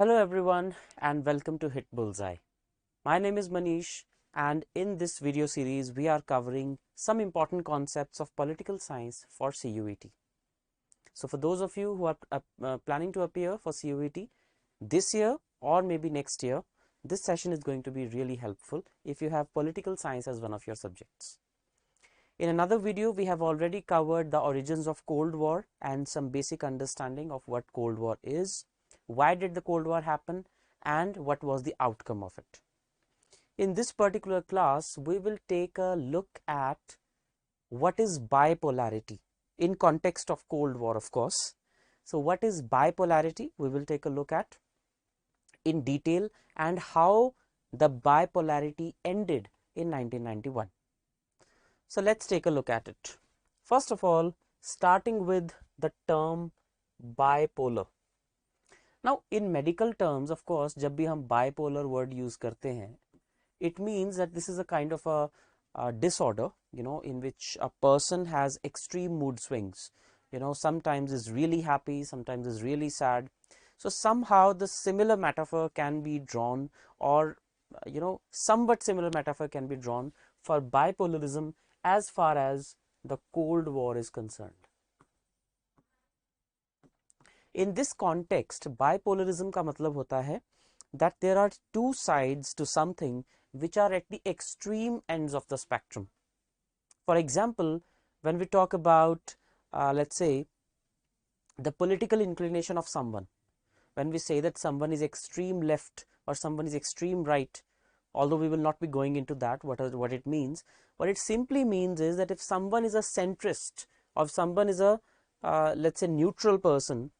Hello everyone and welcome to Hitbullseye. My name is Manish and in this video series we are covering some important concepts of political science for CUET. So for those of you who are planning to appear for CUET this year or maybe next year, this session is going to be really helpful if you have political science as one of your subjects. In another video we have already covered the origins of Cold War and some basic understanding of what Cold War is. Why did the Cold War happen and what was the outcome of it? In this particular class, we will take a look at what is bipolarity in context of Cold War, of course. So what is bipolarity? We will take a look at in detail and how the bipolarity ended in 1991. So let's take a look at it. First of all, starting with the term bipolar. Now in medical terms, of course, जब भी हम bipolar word use करते हैं, it means that this is a kind of a disorder, in which a person has extreme mood swings. Sometimes is really happy, sometimes is really sad. So somehow the similar metaphor can be drawn, or somewhat similar metaphor can be drawn for bipolarism as far as the Cold War is concerned. In this context, bipolarism का मतलब होता है that there are two sides to something which are at the extreme ends of the spectrum. For example, when we talk about, let's say, the political inclination of someone, when we say that someone is extreme left or someone is extreme right, although we will not be going into that, what it means, what it simply means is that if someone is a centrist or if someone is a, let's say, neutral person,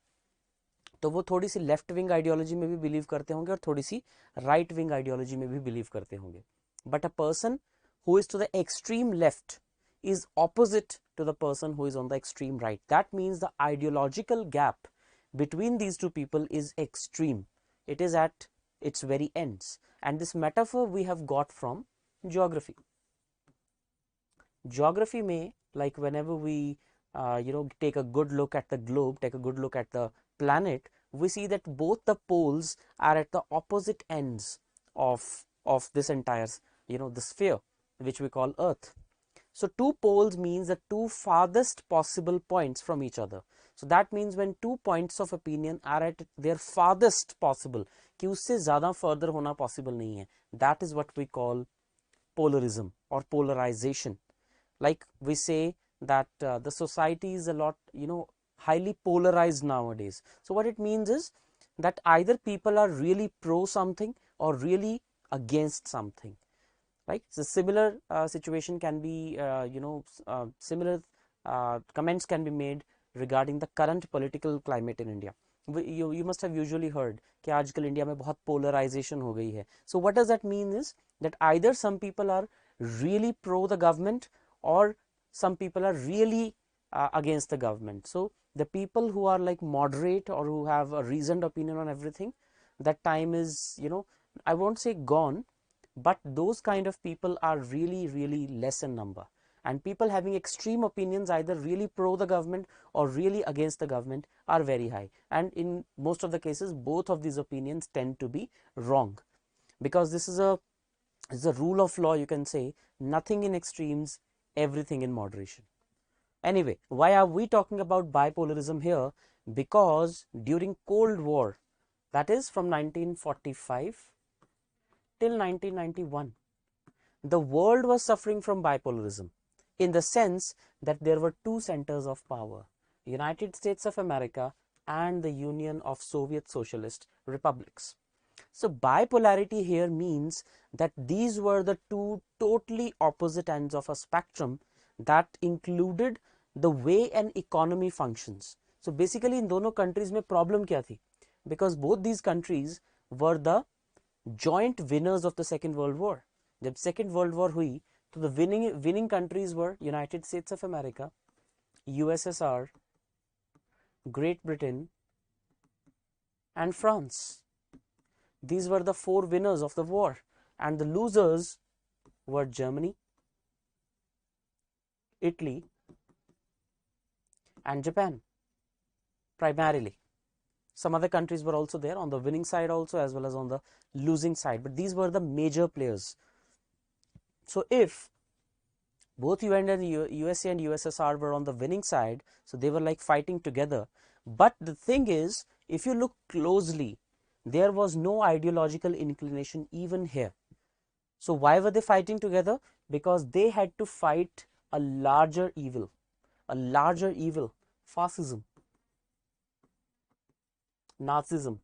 तो वो थोड़ी सी left wing ideology में भी believe करते होंगे और थोड़ी सी right wing ideology में भी बिलीव करते होंगे. But a person who is to the extreme left is opposite to the person who is on the extreme right. That means the ideological gap between these two people is extreme. It is at its very ends. And this metaphor we have got from geography. Geography may, like whenever we take a good look at the globe, take a good look at the planet, we see that both the poles are at the opposite ends of this entire the sphere which we call Earth. So two poles means the two farthest possible points from each other. So that means when two points of opinion are at their farthest possible, कि उससे ज़्यादा further होना possible नहीं है, that is what we call polarism or polarization. Like we say that the society is a lot highly polarized nowadays. So what it means is that either people are really pro something or really against something. Right? So similar situation can be, similar comments can be made regarding the current political climate in India. You must have usually heard कि आजकल India में बहुत polarization हो गई है. So what does that mean is that either some people are really pro the government or some people are really against the government. So the people who are like moderate or who have a reasoned opinion on everything, that time is, I won't say gone, but those kind of people are really less in number, and people having extreme opinions either really pro the government or really against the government are very high, and in most of the cases both of these opinions tend to be wrong, because this is a rule of law, you can say, nothing in extremes, everything in moderation. Anyway, why are we talking about bipolarism here? Because during Cold War, that is from 1945 till 1991, the world was suffering from bipolarism in the sense that there were two centers of power, United States of America and the Union of Soviet Socialist Republics. So bipolarity here means that these were the two totally opposite ends of a spectrum that included the way an economy functions. So basically in दोनों countries में problem क्या थी? Because both these countries were the joint winners of the Second World War. जब Second World War हुई तो the winning countries were United States of America, USSR, Great Britain and France. These were the four winners of the war, and the losers were Germany, Italy and Japan primarily. Some other countries were also there on the winning side also, as well as on the losing side, but these were the major players. So if both USA and USSR were on the winning side, so they were like fighting together. But the thing is, if you look closely, there was no ideological inclination even here. So why were they fighting together? Because they had to fight a larger evil, fascism, Nazism.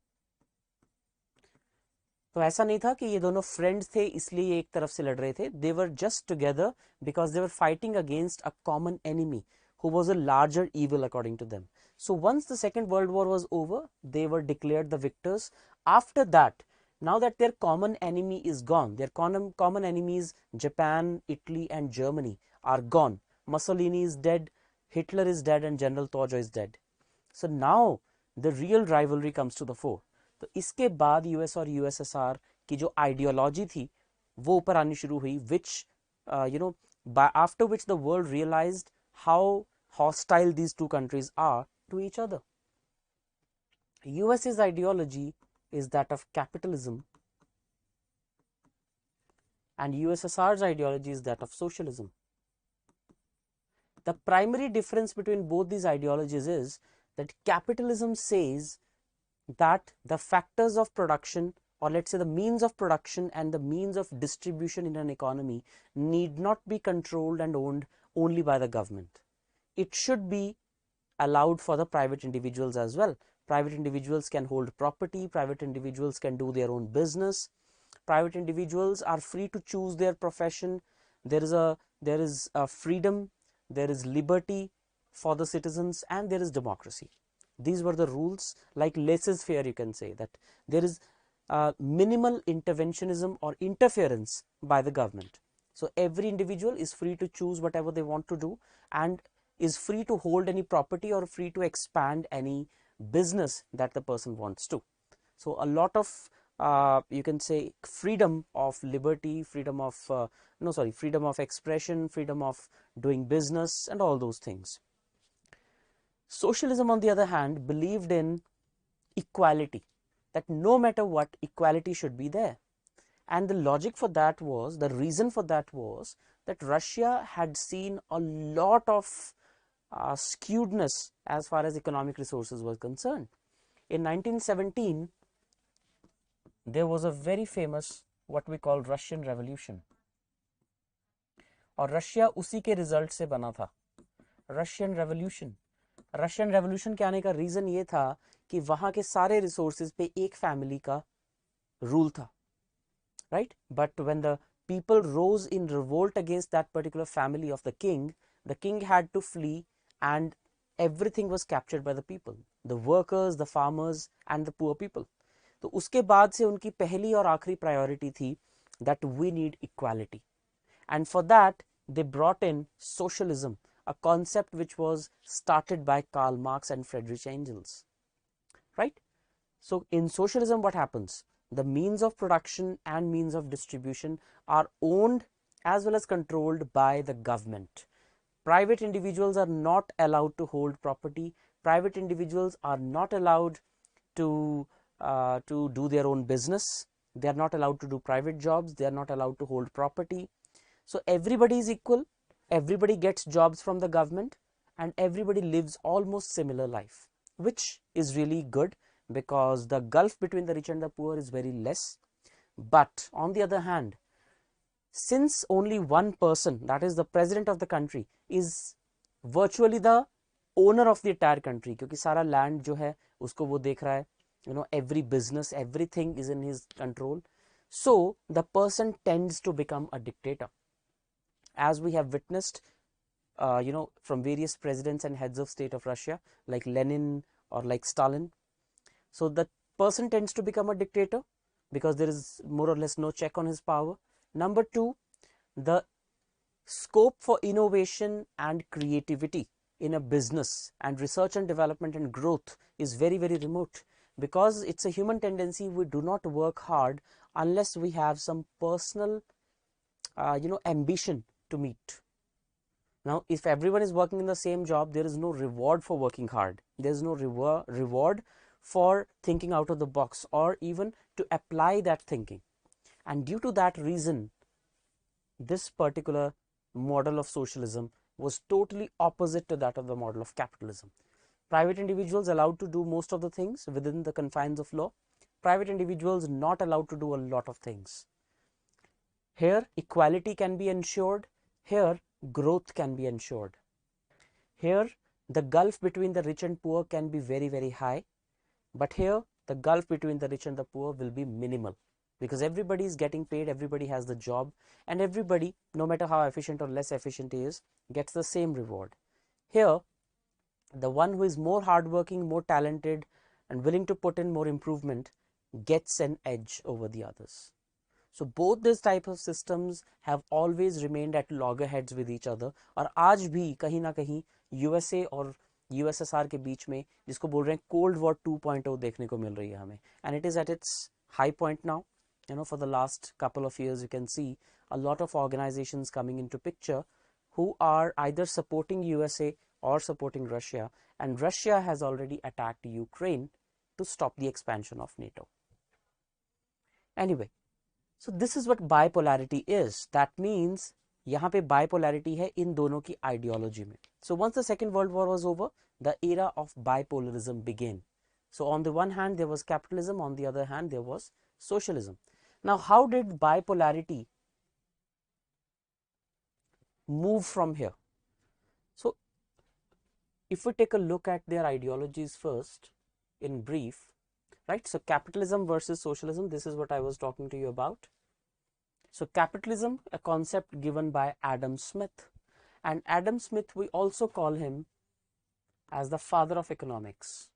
तो ऐसा नहीं था कि ये दोनों friends थे इसलिए एक तरफ से लड़ रहे थे. They were just together because they were fighting against a common enemy who was a larger evil according to them. So once the Second World War was over, they were declared the victors. After that, now that their common enemy is gone, their common enemies Japan, Italy and Germany are gone. Mussolini is dead, Hitler is dead and General Tojo is dead. So now the real rivalry comes to the fore. तो इसके बाद US और USSR की जो ideology थी वो ऊपर आनी शुरू हुई, which after which the world realized how hostile these two countries are to each other. US's ideology is that of capitalism and USSR's ideology is that of socialism. The primary difference between both these ideologies is that capitalism says that the factors of production, or let's say the means of production and the means of distribution in an economy, need not be controlled and owned only by the government. It should be allowed for the private individuals as well. Private individuals can hold property, private individuals can do their own business, private individuals are free to choose their profession. There is a freedom, there is liberty for the citizens, and there is democracy. These were the rules, like laissez-faire, you can say that there is minimal interventionism or interference by the government. So every individual is free to choose whatever they want to do and is free to hold any property or free to expand any business that the person wants to. So a lot of you can say freedom of liberty, freedom of freedom of expression, freedom of doing business and all those things. Socialism, on the other hand, believed in equality, that no matter what, equality should be there. And the logic for that was, the reason for that was that Russia had seen a lot of skewedness as far as economic resources were concerned. In 1917, there was a very famous what we call Russian Revolution. और Russia उसी के result से बना था, Russian revolution. Russian revolution के आने का reason ये था कि वहां के सारे रिसोर्सेज पे एक फैमिली का रूल था, right? But when the people rose in revolt against that particular family of the king had to flee and everything was captured by the people, the workers, the farmers and the poor people. तो उसके बाद से उनकी पहली और आखिरी priority थी that we need equality, and for that they brought in socialism, a concept which was started by Karl Marx and Friedrich Engels, right? So in socialism what happens? The means of production and means of distribution are owned as well as controlled by the government. Private individuals are not allowed to hold property. Private individuals are not allowed to do their own business. They are not allowed to do private jobs. They are not allowed to hold property. So everybody is equal. Everybody gets jobs from the government and everybody lives almost similar life, which is really good because the gulf between the rich and the poor is very less. But on the other hand, since only one person, that is the president of the country, is virtually the owner of the entire country, क्योंकि सारा land जो है उसको वो देख रहा है, every business, everything is in his control. So the person tends to become a dictator, as we have witnessed from various presidents and heads of state of Russia like Lenin or like Stalin. So the person tends to become a dictator because there is more or less no check on his power. Number two, the scope for innovation and creativity in a business and research and development and growth is very, very remote, because it's a human tendency. We do not work hard unless we have some personal ambition to meet. Now, if everyone is working in the same job, there is no reward for working hard. There is no reward for thinking out of the box or even to apply that thinking. And due to that reason, this particular model of socialism was totally opposite to that of the model of capitalism. Private individuals allowed to do most of the things within the confines of law. Private individuals not allowed to do a lot of things. Here, equality can be ensured. Here, growth can be ensured. Here, the gulf between the rich and poor can be very, very high. But here, the gulf between the rich and the poor will be minimal, because everybody is getting paid, everybody has the job, and everybody, no matter how efficient or less efficient he is, gets the same reward. Here, the one who is more hardworking, more talented, and willing to put in more improvement gets an edge over the others. So both these type of systems have always remained at loggerheads with each other, और आज भी कहीं ना कहीं USA और USSR के बीच में जिसको बोल रहे हैं कोल्ड वॉर 2.0 देखने को मिल रही है हमें, and it is at its high point now. For the last couple of years you can see a lot of organizations coming into picture who are either supporting USA or supporting Russia, and Russia has already attacked Ukraine to stop the expansion of NATO. Anyway, so this is what bipolarity is. That means यहाँ पे bipolarity है इन दोनों की ideology में. So once the Second World War was over, the era of bipolarism began. So on the one hand there was capitalism, on the other hand there was socialism. Now how did bipolarity move from here? So if we take a look at their ideologies first in brief, right? So capitalism versus socialism, this is what I was talking to you about. So capitalism, a concept given by Adam Smith, and Adam Smith, we also call him as the father of economics.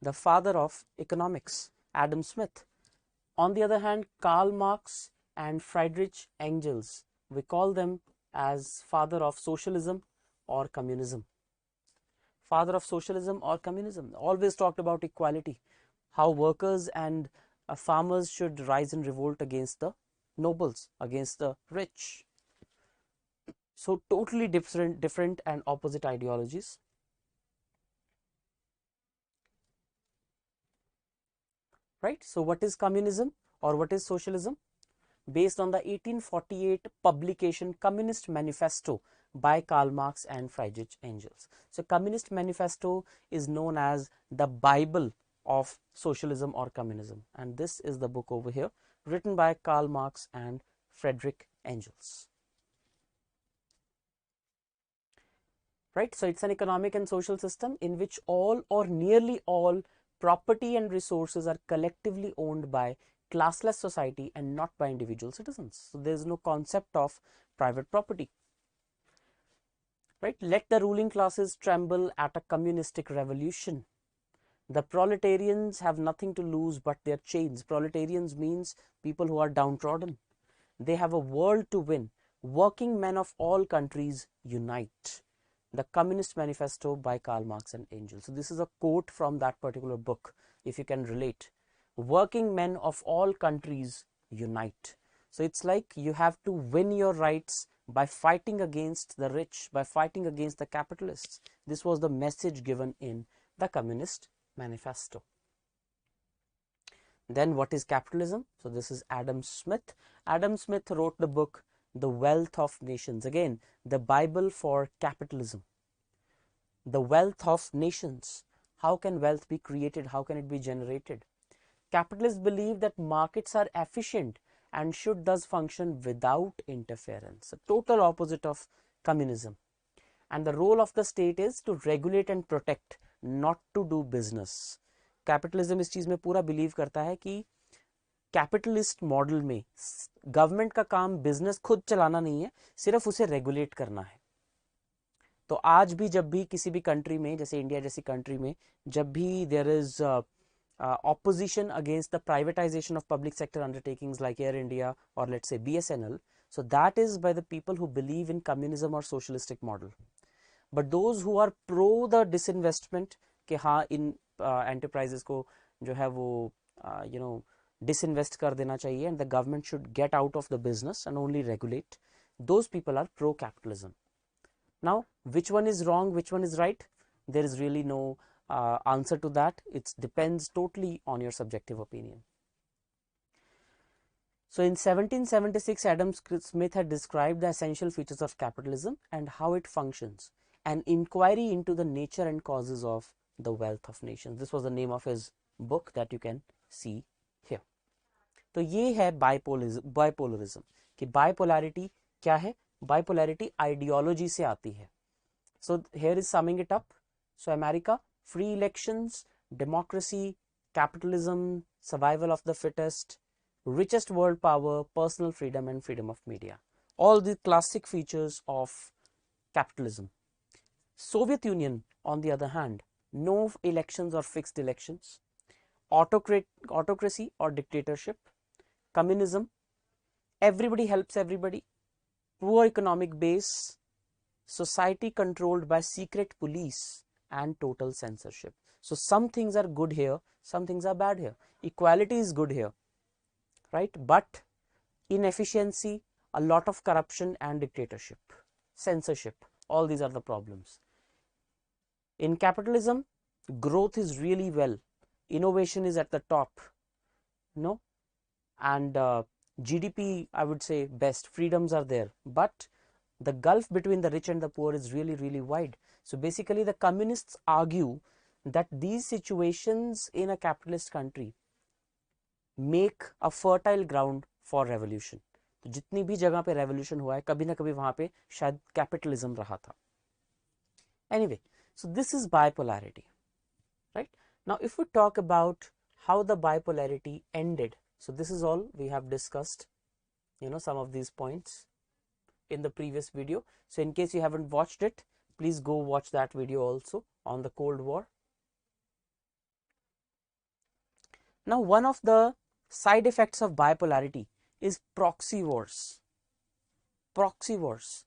The father of economics, Adam Smith. On the other hand, Karl Marx and Friedrich Engels, we call them as father of socialism or communism. Father of socialism or communism, always talked about equality, how workers and farmers should rise in revolt against the nobles, against the rich. So totally different and opposite ideologies. Right? So what is communism or what is socialism? Based on the 1848 publication Communist Manifesto by Karl Marx and Friedrich Engels. So Communist Manifesto is known as the Bible of socialism or communism, and this is the book over here written by Karl Marx and Friedrich Engels. Right? So it's an economic and social system in which all or nearly all property and resources are collectively owned by classless society and not by individual citizens. So there is no concept of private property. Right? Let the ruling classes tremble at a communistic revolution. The proletarians have nothing to lose but their chains. Proletarians means people who are downtrodden. They have a world to win. Working men of all countries unite. The Communist Manifesto by Karl Marx and Engels. So this is a quote from that particular book, if you can relate. Working men of all countries unite. So it's like you have to win your rights by fighting against the rich, by fighting against the capitalists. This was the message given in the Communist Manifesto. Then what is capitalism? So this is Adam Smith. Adam Smith wrote the book The Wealth of Nations. Again, the Bible for capitalism. The wealth of nations. How can wealth be created? How can it be generated? Capitalists believe that markets are efficient and should thus function without interference. A total opposite of communism. And the role of the state is to regulate and protect, not to do business. Capitalism इस चीज में पूरा believe करता है कि capitalist model में government का काम बिजनेस खुद चलाना नहीं है, सिर्फ उसे रेगुलेट करना है. तो आज भी जब भी किसी भी कंट्री में, जैसे इंडिया जैसी कंट्री में, जब भी there is opposition against the privatization of public sector undertakings like Air India or let's say BSNL, so that is by the people who believe in communism or socialistic model. But those who are pro the disinvestment, कि हाँ इन enterprises को जो है वो disinvest कर देना चाहिए and the government should get out of the business and only regulate, those people are pro capitalism. Now, which one is wrong, which one is right? There is really no answer to that. It depends totally on your subjective opinion. So in 1776, Adam Smith had described the essential features of capitalism and how it functions, an inquiry into the nature and causes of the wealth of nations. This was the name of his book that you can see here. तो ये है बाइपोलरिज्म कि bipolarity क्या है? Bipolarity ideology से आती है. So here is summing it up. So America, free elections, democracy, capitalism, survival of the fittest, richest world power, personal freedom and freedom of media. All the classic features of capitalism. Soviet Union, on the other hand, no elections or fixed elections, autocracy or dictatorship, communism, everybody helps everybody, poor economic base, society controlled by secret police and total censorship. So some things are good here, some things are bad here. Equality is good here, right? But inefficiency, a lot of corruption and dictatorship, censorship, all these are the problems. In capitalism, growth is really well, innovation is at the top, no, and GDP, I would say best, freedoms are there, but the gulf between the rich and the poor is really, really wide. So basically the communists argue that these situations in a capitalist country make a fertile ground for revolution. तो जितनी भी जगह पे revolution हुआ है, कभी ना कभी वहां पे शायद capitalism रहा था. Anyway, so this is bipolarity, right? Now if we talk about how the bipolarity ended, so this is all we have discussed, you know, some of these points in the previous video. So in case you haven't watched it, please go watch that video also on the Cold War. Now one of the side effects of bipolarity is proxy wars. Proxy wars,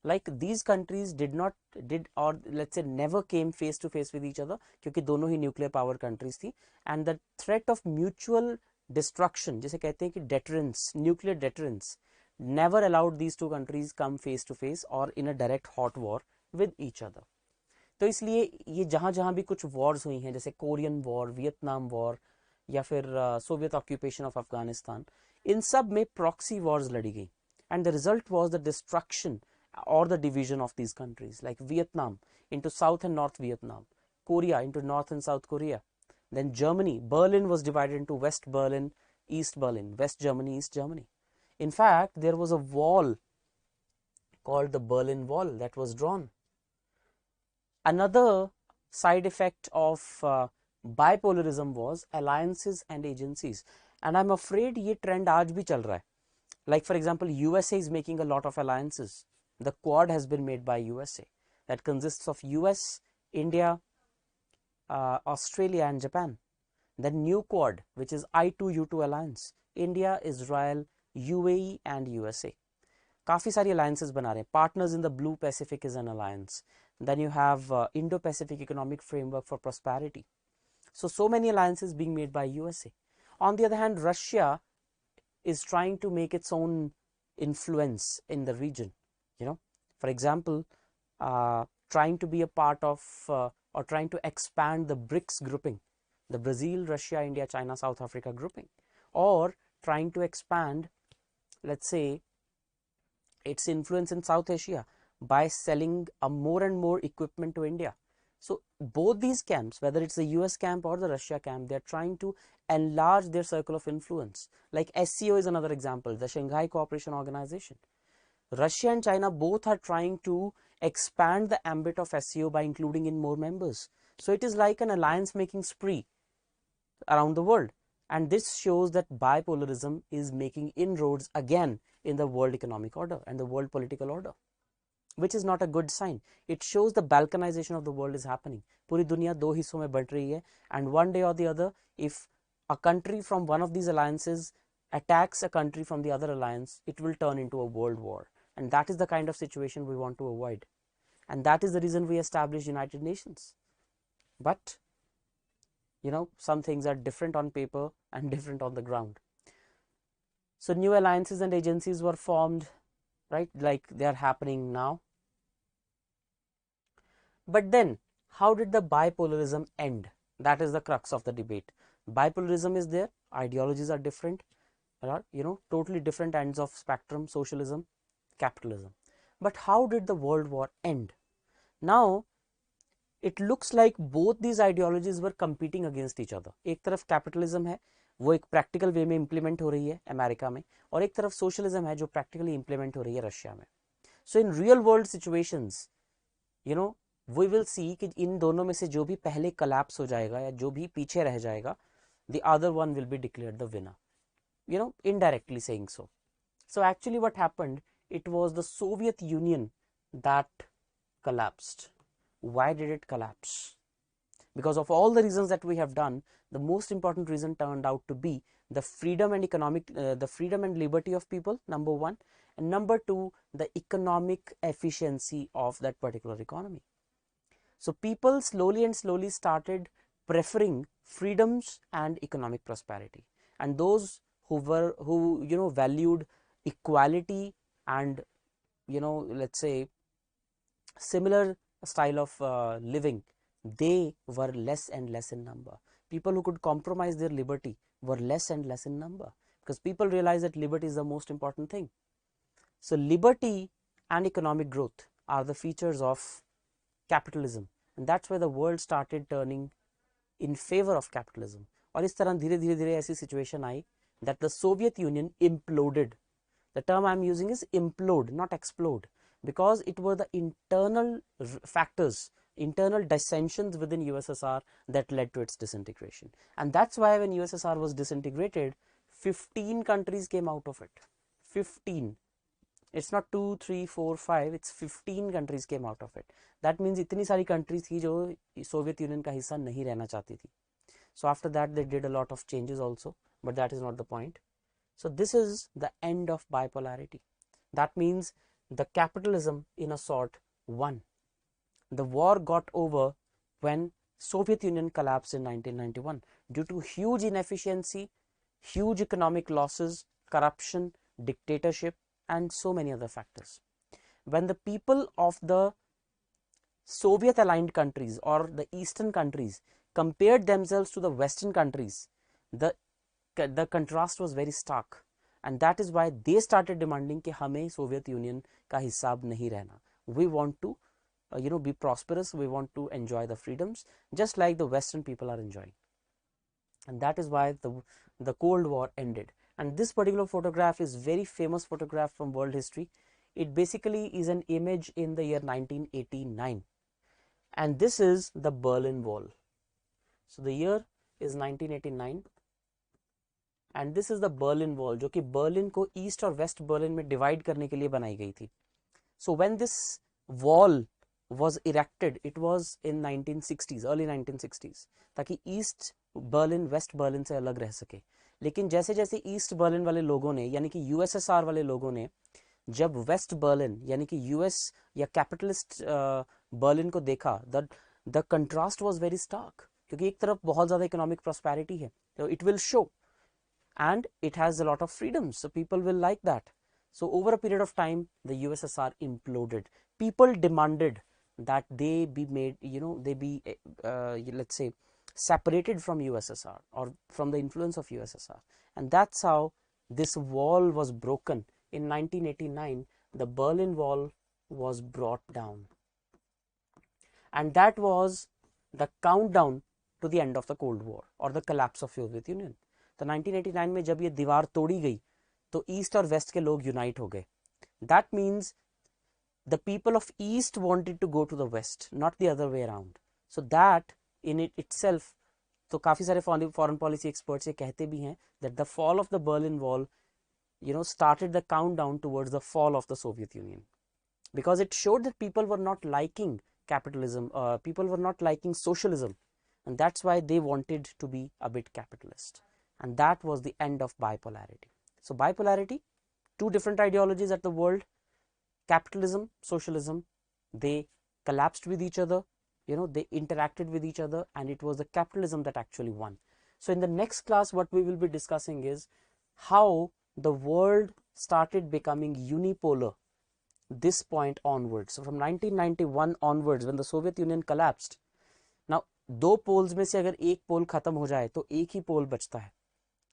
like these countries or let's say never came face to face with each other क्योंकि दोनों ही nuclear power countries थी, and the threat of mutual destruction, जिसे कहते हैं कि deterrence, nuclear deterrence, never allowed these two countries come face to face or in a direct hot war with each other. तो इसलिए ये जहां जहां भी कुछ wars हुई हैं, जैसे कोरियन वॉर, वियतनाम वॉर या फिर सोवियत ऑक्यूपेशन ऑफ अफगानिस्तान, इन सब में प्रॉक्सी वॉर्स लड़ी गई, and the result was the destruction or the division of these countries, like Vietnam into South and North Vietnam, Korea into North and South Korea, then Germany, Berlin was divided into West Berlin, East Berlin, West Germany, East Germany. In fact, there was a wall called the Berlin Wall that was drawn. Another side effect of bipolarism was alliances and agencies, and I'm afraid ये trend आज भी चल रहा है. Like for example, USA is making a lot of alliances. The Quad has been made by USA that consists of US, India, Australia and Japan. The new Quad, which is I2U2 alliance, India, Israel, UAE and USA. काफ़ी सारी alliances बना रहे हैं. Partners in the Blue Pacific is an alliance. Then you have Indo-Pacific Economic Framework for Prosperity. So many alliances being made by USA. On the other hand, Russia is trying to make its own influence in the region, you know, for example, trying to be a part of or trying to expand the BRICS grouping, the Brazil, Russia, India, China, South Africa grouping, or trying to expand, let's say, its influence in South Asia by selling more and more equipment to India. So both these camps, whether it's the US camp or the Russia camp, they're trying to enlarge their circle of influence. Like SCO is another example, the Shanghai Cooperation Organization. Russia and China both are trying to expand the ambit of SCO by including in more members. So it is like an alliance making spree around the world. And this shows that bipolarism is making inroads again in the world economic order and the world political order, which is not a good sign. It shows the balkanization of the world is happening. पूरी दुनिया दो हिस्सों में बढ़ रही है, and one day or the other, if a country from one of these alliances attacks a country from the other alliance, it will turn into a world war. And that is the kind of situation we want to avoid. And that is the reason we established United Nations. But, you know, some things are different on paper and different on the ground. So new alliances and agencies were formed, right? Like they are happening now. But then, how did the bipolarism end? That is the crux of the debate. Bipolarism is there, ideologies are different, there are, totally different ends of spectrum, socialism, capitalism. But how did the world war end? Now, it looks like both these ideologies were competing against each other. एक तरफ capitalism है, वो एक practical way में implement हो रही है America में, और एक तरफ socialism है जो practically implement हो रही है रशिया में. So in real world situations, we will see कि इन दोनों में से जो भी पहले collapse हो जाएगा या जो भी पीछे रह जाएगा, the other one will be declared the winner. Indirectly saying so. So actually what happened, it was the Soviet Union that collapsed. Why did it collapse? Because of all the reasons that we have done, the most important reason turned out to be the freedom and the freedom and liberty of people, number one, and number two, the economic efficiency of that particular economy. So people slowly and slowly started preferring freedoms and economic prosperity, and those who valued equality and let's say similar style of living, they were less and less in number. People who could compromise their liberty were less and less in number, because people realized that liberty is the most important thing. So liberty and economic growth are the features of capitalism, and that's where the world started turning in favor of capitalism. और इस तरह धीरे धीरे धीरे ऐसी situation I that the Soviet Union imploded. The term I am using is implode, not explode, because it were the internal factors, internal dissensions within USSR that led to its disintegration. And that's why when USSR was disintegrated, 15 countries came out of it. 15. It's not 2, 3, 4, 5, it's 15 countries came out of it. That means इतनी सारी countries थी जो Soviet Union का हिस्सा नहीं रहना चाहती थी. So after that they did a lot of changes also, but that is not the point. So this is the end of bipolarity. That means the capitalism in a sort won. The war got over when Soviet Union collapsed in 1991 due to huge inefficiency, huge economic losses, corruption, dictatorship, and so many other factors. When the people of the Soviet aligned countries or the eastern countries compared themselves to the western countries, the contrast was very stark, and that is why they started demanding कि हमें Soviet Union का हिसाब नहीं रहना. We want to be prosperous, we want to enjoy the freedoms just like the western people are enjoying. And that is why the Cold War ended. And this particular photograph is very famous photograph from world history. It basically is an image in the year 1989, and this is the Berlin Wall. So the year is 1989, and this is the Berlin Wall, जो कि Berlin को east और waste Berlin में divide करने के लिए बनाई गई थी. So when this wall was erected, it was in 1960s, early 1960s, ताकि ईस्ट बर्लिन वेस्ट बर्लिन से अलग रह सके. लेकिन जैसे जैसे ईस्ट बर्लिन वाले लोगों ने, यानी कि यूएसएसआर वाले लोगों ने, जब वेस्ट बर्लिन यानी कि यूएस या कैपिटलिस्ट बर्लिन को देखा, the contrast was very stark, क्योंकि एक तरफ बहुत ज़्यादा इकोनॉमिक प्रॉस्पेरिटी है, तो it will show, and it has a lot of freedoms, so people will like that. So over a period of time, the USSR imploded. People demanded that they be made, they be let's say separated from USSR or from the influence of USSR, and that's how this wall was broken. In 1989, the Berlin Wall was brought down, and that was the countdown to the end of the Cold War or the collapse of Soviet Union. तो 1989 में जब ये दीवार तोड़ी गई, तो east और waste के लोग यूनाइट हो गए. That means the people of east wanted to go to the west, not the other way around. So that in itself, तो काफ़ी सारे फॉरेन पॉलिसी एक्सपर्ट्स ये कहते भी हैं that the fall of the Berlin wall started the countdown towards the fall of the Soviet Union, because it showed that people were not liking capitalism, people were not liking socialism, and that's why they wanted to be a bit capitalist. And that was the end of bipolarity. So bipolarity, two different ideologies at the world, capitalism, socialism, they collapsed with each other, they interacted with each other, and it was the capitalism that actually won. So in the next class, what we will be discussing is how the world started becoming unipolar this point onwards. So from 1991 onwards, when the Soviet Union collapsed, now दो poles में से अगर एक pole खत्म हो जाए तो एक ही pole बचता है.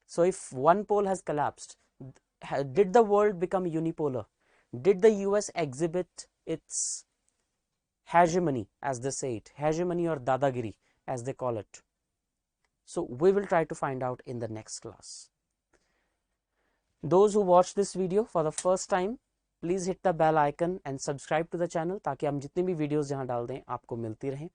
So if one pole has collapsed, did the world become unipolar? Did the US exhibit its hegemony, as they say it, hegemony or dadagiri, as they call it? So we will try to find out in the next class. Those who watch this video for the first time, please hit the bell icon and subscribe to the channel ताकि हम जितने भी videos जहाँ डाल दें आपको मिलती रहें.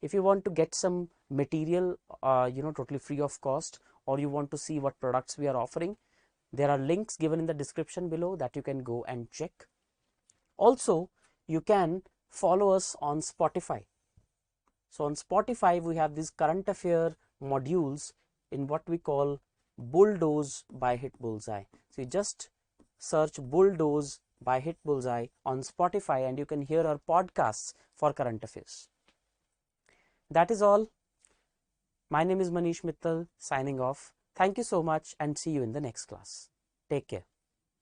If you want to get some material, totally free of cost, or you want to see what products we are offering, there are links given in the description below that you can go and check. Also, you can follow us on Spotify. So on Spotify, we have these current affair modules in what we call Bulldoze by Hitbullseye. So you just search Bulldoze by Hitbullseye on Spotify and you can hear our podcasts for current affairs. That is all. My name is Manish Mittal, signing off. Thank you so much and see you in the next class. Take care.